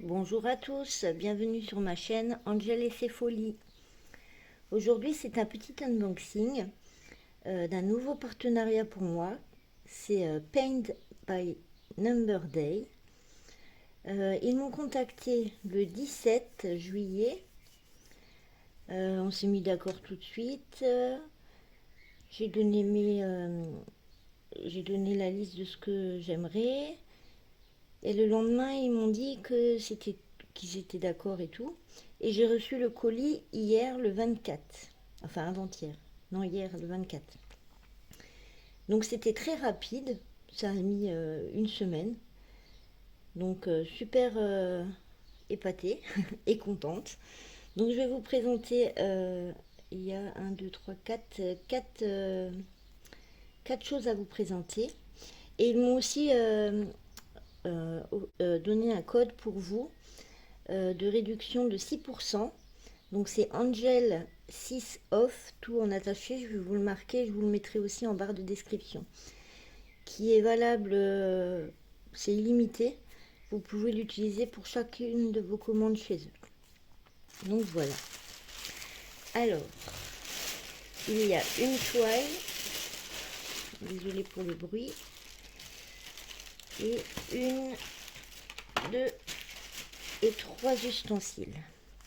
Bonjour à tous, bienvenue sur ma chaîne Angel et ses folies. Aujourd'hui c'est un petit unboxing d'un nouveau partenariat pour moi. C'est Paint by Number Day. Ils m'ont contacté le 17 juillet. On s'est mis d'accord tout de suite. J'ai donné la liste de ce que j'aimerais. Et le lendemain, ils m'ont dit qu'ils étaient d'accord et tout. Et j'ai reçu le colis hier, le 24. Enfin, avant-hier. Non, hier, le 24. Donc, c'était très rapide. Ça a mis une semaine. Donc, super épatée et contente. Donc, je vais vous présenter. Il y a 1, 2, 3, 4, 4 choses à vous présenter. Et ils m'ont aussi donné un code pour vous de réduction de 6%. Donc c'est Angel 6 off, tout en attaché. Je vais vous le marquer, je vous le mettrai aussi en barre de description. Qui est valable, c'est illimité. Vous pouvez l'utiliser pour chacune de vos commandes chez eux. Donc voilà. Alors, il y a une toile. Désolée pour le bruit. Et une, deux et trois ustensiles.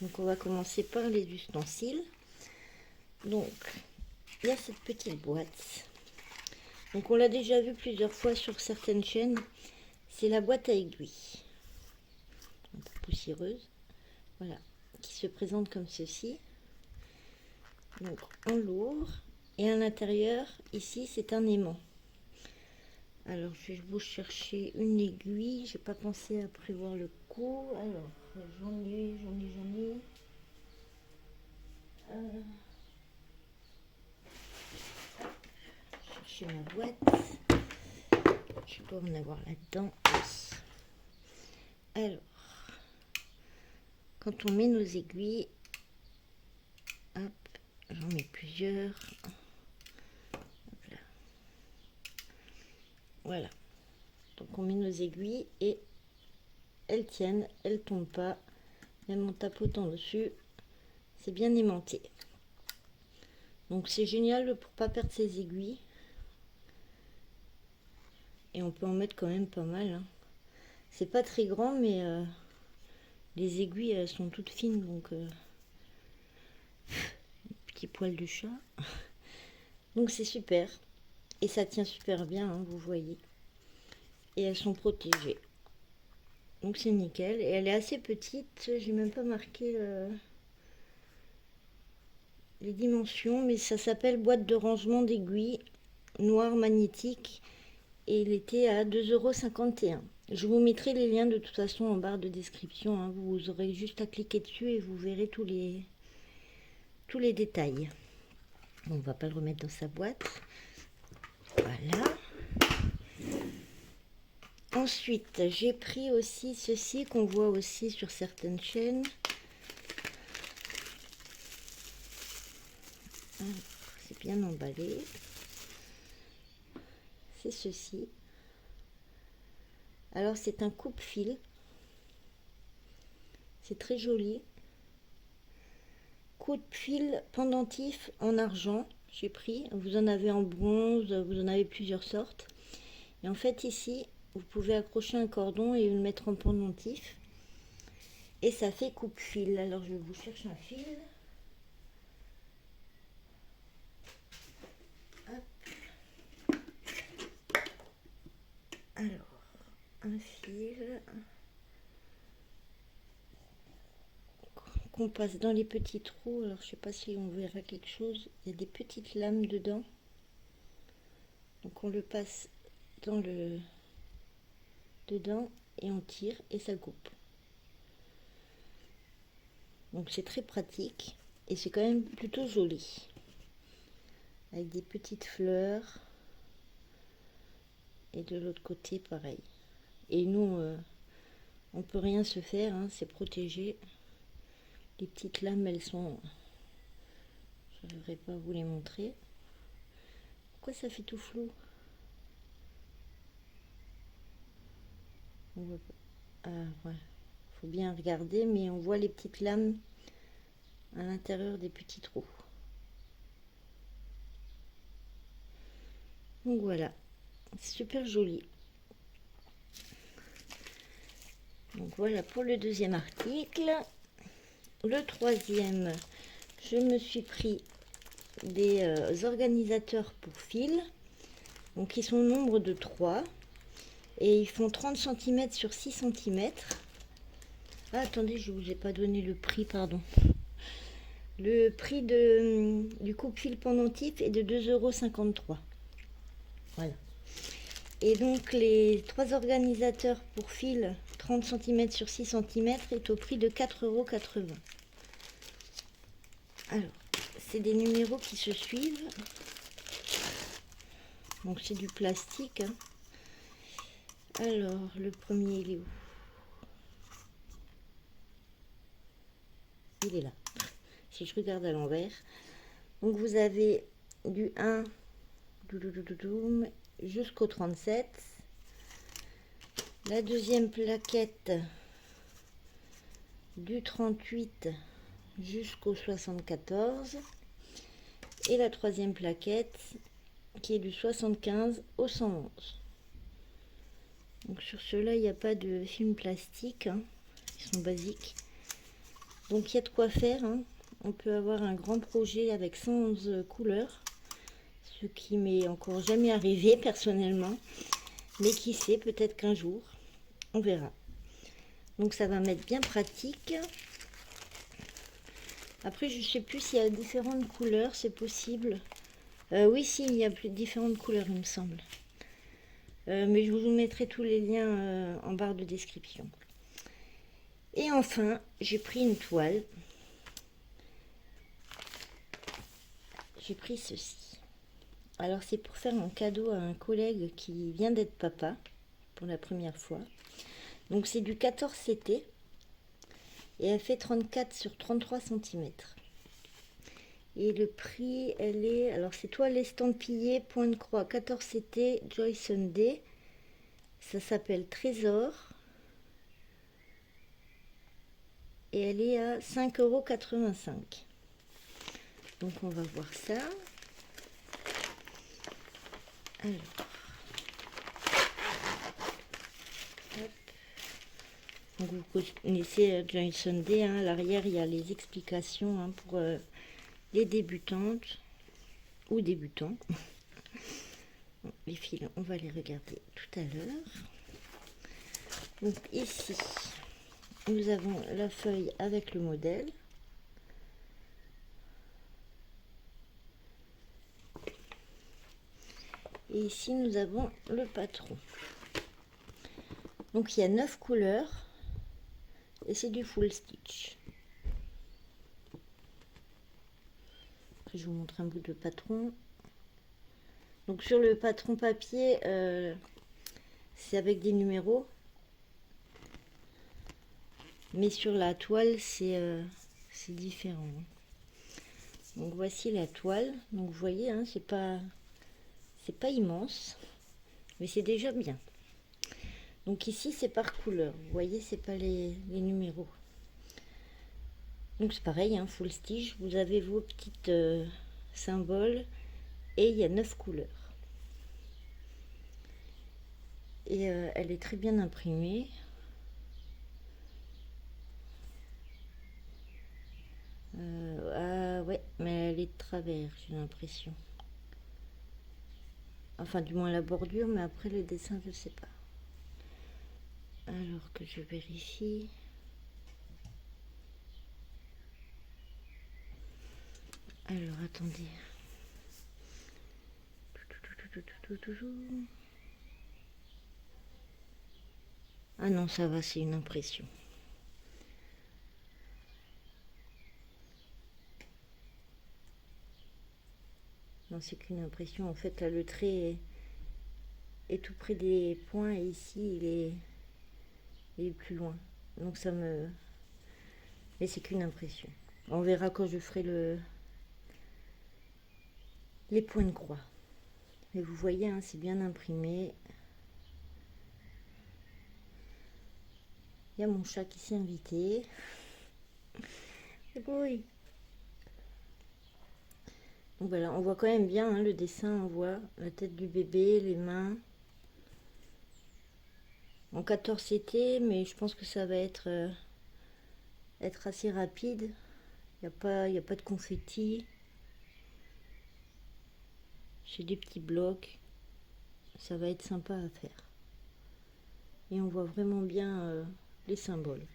Donc on va commencer par les ustensiles. Donc il y a cette petite boîte. Donc on l'a déjà vu plusieurs fois sur certaines chaînes. C'est la boîte à aiguilles. Un peu poussiéreuse. Voilà. Qui se présente comme ceci. Donc on l'ouvre. Et à l'intérieur, ici, c'est un aimant. Alors je vais vous chercher une aiguille. J'ai pas pensé à prévoir le coup. Alors j'en ai. Chercher ma boîte. Je dois en avoir là-dedans. Alors, quand on met nos aiguilles, hop, j'en mets plusieurs. Hop là. Voilà. Donc on met nos aiguilles et elles tiennent, elles tombent pas. Même en tapotant dessus, c'est bien aimanté. Donc c'est génial pour pas perdre ses aiguilles. Et on peut en mettre quand même pas mal. Hein. C'est pas très grand, mais les aiguilles elles sont toutes fines, donc petit poil de chat. Donc c'est super. Et ça tient super bien, hein, vous voyez. Et elles sont protégées. Donc c'est nickel. Et elle est assez petite. J'ai même pas marqué les dimensions, mais ça s'appelle boîte de rangement d'aiguilles noire magnétique. Et il était à 2,51 €. Je vous mettrai les liens de toute façon en barre de description. Hein. Vous aurez juste à cliquer dessus et vous verrez tous les détails. Bon, on va pas le remettre dans sa boîte. Voilà. Ensuite, j'ai pris aussi ceci qu'on voit aussi sur certaines chaînes. C'est bien emballé. C'est ceci. Alors c'est un coupe-fil. C'est très joli. Coupe-fil pendentif en argent. J'ai pris. Vous en avez en bronze. Vous en avez plusieurs sortes. Et en fait ici, vous pouvez accrocher un cordon et le mettre en pendentif. Et ça fait coupe-fil. Alors je vous cherche un fil. Hop. Alors, un fil qu'on passe dans les petits trous. Alors je sais pas si on verra quelque chose. Il y a des petites lames dedans. Donc on le passe dans le dedans et on tire et ça coupe. Donc c'est très pratique et c'est quand même plutôt joli. Avec des petites fleurs. Et de l'autre côté pareil. Et nous on peut rien se faire, hein, c'est protégé. Les petites lames elles sont, je ne devrais pas vous les montrer. Pourquoi ça fait tout flou? On voit pas. Ah ouais, faut bien regarder, mais on voit les petites lames à l'intérieur des petits trous. Donc voilà, super joli. Donc voilà pour le deuxième article. Le troisième, je me suis pris des organisateurs pour fil. Donc ils sont au nombre de 3 et ils font 30 cm sur 6 cm. Ah, attendez, je ne vous ai pas donné le prix, pardon. Le prix du coupe-fil pendentif est de 2,53 €. Voilà. Et donc les 3 organisateurs pour fil 30 cm sur 6 cm est au prix de 4,80 €. Alors, c'est des numéros qui se suivent. Donc c'est du plastique. Hein. Alors, le premier, il est où? Il est là. Si je regarde à l'envers. Donc vous avez du 1 jusqu'au 37. La deuxième plaquette du 38 jusqu'au 74. Et la troisième plaquette qui est du 75 au 111. Donc sur ceux-là, il n'y a pas de film plastique. Hein. Ils sont basiques. Donc il y a de quoi faire. Hein. On peut avoir un grand projet avec 111 couleurs. Ce qui m'est encore jamais arrivé personnellement. Mais qui sait, peut-être qu'un jour, on verra. Donc ça va m'être bien pratique. Après, je ne sais plus s'il y a différentes couleurs, c'est possible. Oui, si, il y a différentes couleurs, il me semble. Mais je vous mettrai tous les liens en barre de description. Et enfin, j'ai pris une toile. J'ai pris ceci. Alors, c'est pour faire un cadeau à un collègue qui vient d'être papa pour la première fois. Donc, c'est du 14 CT et elle fait 34 sur 33 cm. Et le prix, elle est... Alors, c'est toile estampillée, point de croix, 14 CT, Joy Sunday. Ça s'appelle Trésor. Et elle est à 5,85 €. Donc, on va voir ça. Alors. Hop. Donc, vous connaissez Joy Sunday. Hein, à l'arrière, il y a les explications hein, pour les débutantes ou débutants. Bon, les fils, on va les regarder tout à l'heure. Donc, ici, nous avons la feuille avec le modèle. Et ici, nous avons le patron. Donc, il y a 9 couleurs. Et c'est du full stitch. Après, je vous montre un bout de patron. Donc, sur le patron papier, c'est avec des numéros. Mais sur la toile, c'est différent. Donc voici la toile. Donc vous voyez, hein, c'est pas immense, mais c'est déjà bien. Donc ici c'est par couleur. Vous voyez, c'est pas les numéros. Donc c'est pareil, hein, full stitch. Vous avez vos petites symboles et il y a 9 couleurs. Et elle est très bien imprimée. Ah ouais, mais elle est de travers, j'ai l'impression. Enfin, du moins la bordure, mais après le dessin, je sais pas. Alors que je vérifie. Alors, attendez. Ah non, ça va, c'est une impression. Non, c'est qu'une impression. En fait, là, le trait est tout près des points et ici, il est plus loin. Donc, ça me... Mais c'est qu'une impression. On verra quand je ferai les points de croix. Mais vous voyez, hein, c'est bien imprimé. Il y a mon chat qui s'est invité. Oui. Donc voilà, on voit quand même bien hein, le dessin, on voit la tête du bébé, les mains. En 14 CT, mais je pense que ça va être assez rapide. Il n'y a pas de confetti. J'ai des petits blocs. Ça va être sympa à faire. Et on voit vraiment bien les symboles.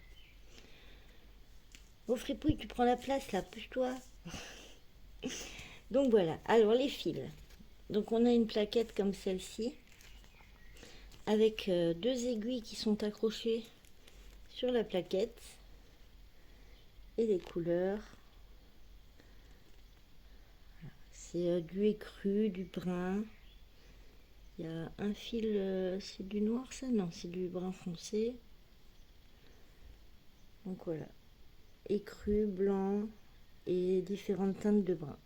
Oh Fripouille, tu prends la place là, pousse-toi. Donc voilà, alors les fils. Donc on a une plaquette comme celle-ci, avec deux aiguilles qui sont accrochées sur la plaquette. Et les couleurs. C'est du écru, du brun. Il y a un fil, c'est du noir ça? Non, c'est du brun foncé. Donc voilà, écru, blanc et différentes teintes de brun.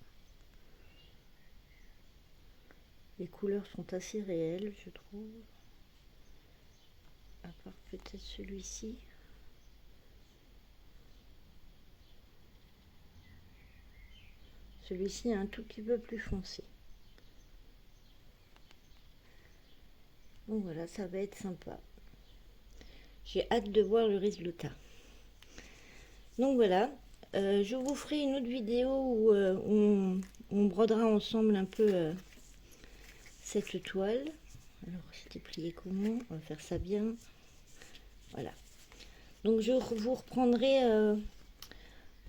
Les couleurs sont assez réelles, je trouve. À part peut-être celui-ci. Celui-ci est un tout petit peu plus foncé. Donc voilà, ça va être sympa. J'ai hâte de voir le résultat. Donc voilà, je vous ferai une autre vidéo où on brodera ensemble un peu cette toile. Alors c'était plié comment? On va faire ça bien. Voilà. Donc je vous reprendrai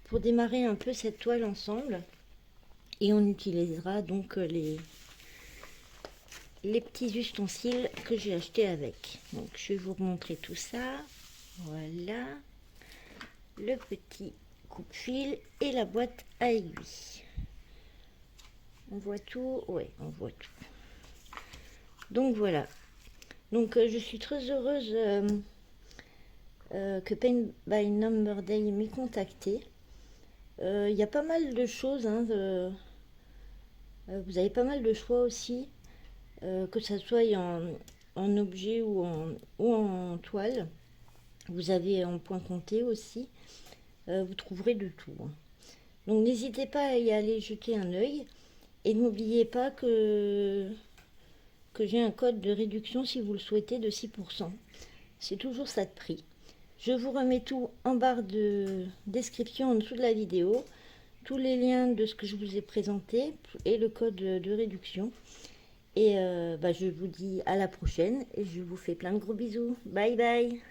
pour démarrer un peu cette toile ensemble. Et on utilisera donc les petits ustensiles que j'ai achetés avec. Donc je vais vous remontrer tout ça. Voilà. Le petit coupe-fil et la boîte à aiguilles. On voit tout? Ouais, on voit tout. Donc voilà. Donc je suis très heureuse que Paint by Number Day m'ait contacté. Il y a pas mal de choses. Hein, vous avez pas mal de choix aussi. Que ça soit en objet ou en toile. Vous avez en point compté aussi. Vous trouverez de tout. Hein. Donc n'hésitez pas à y aller jeter un œil. Et n'oubliez pas que j'ai un code de réduction si vous le souhaitez de 6%. C'est toujours ça de prix. Je vous remets tout en barre de description en dessous de la vidéo. Tous les liens de ce que je vous ai présenté et le code de réduction. Et je vous dis à la prochaine et je vous fais plein de gros bisous. Bye bye.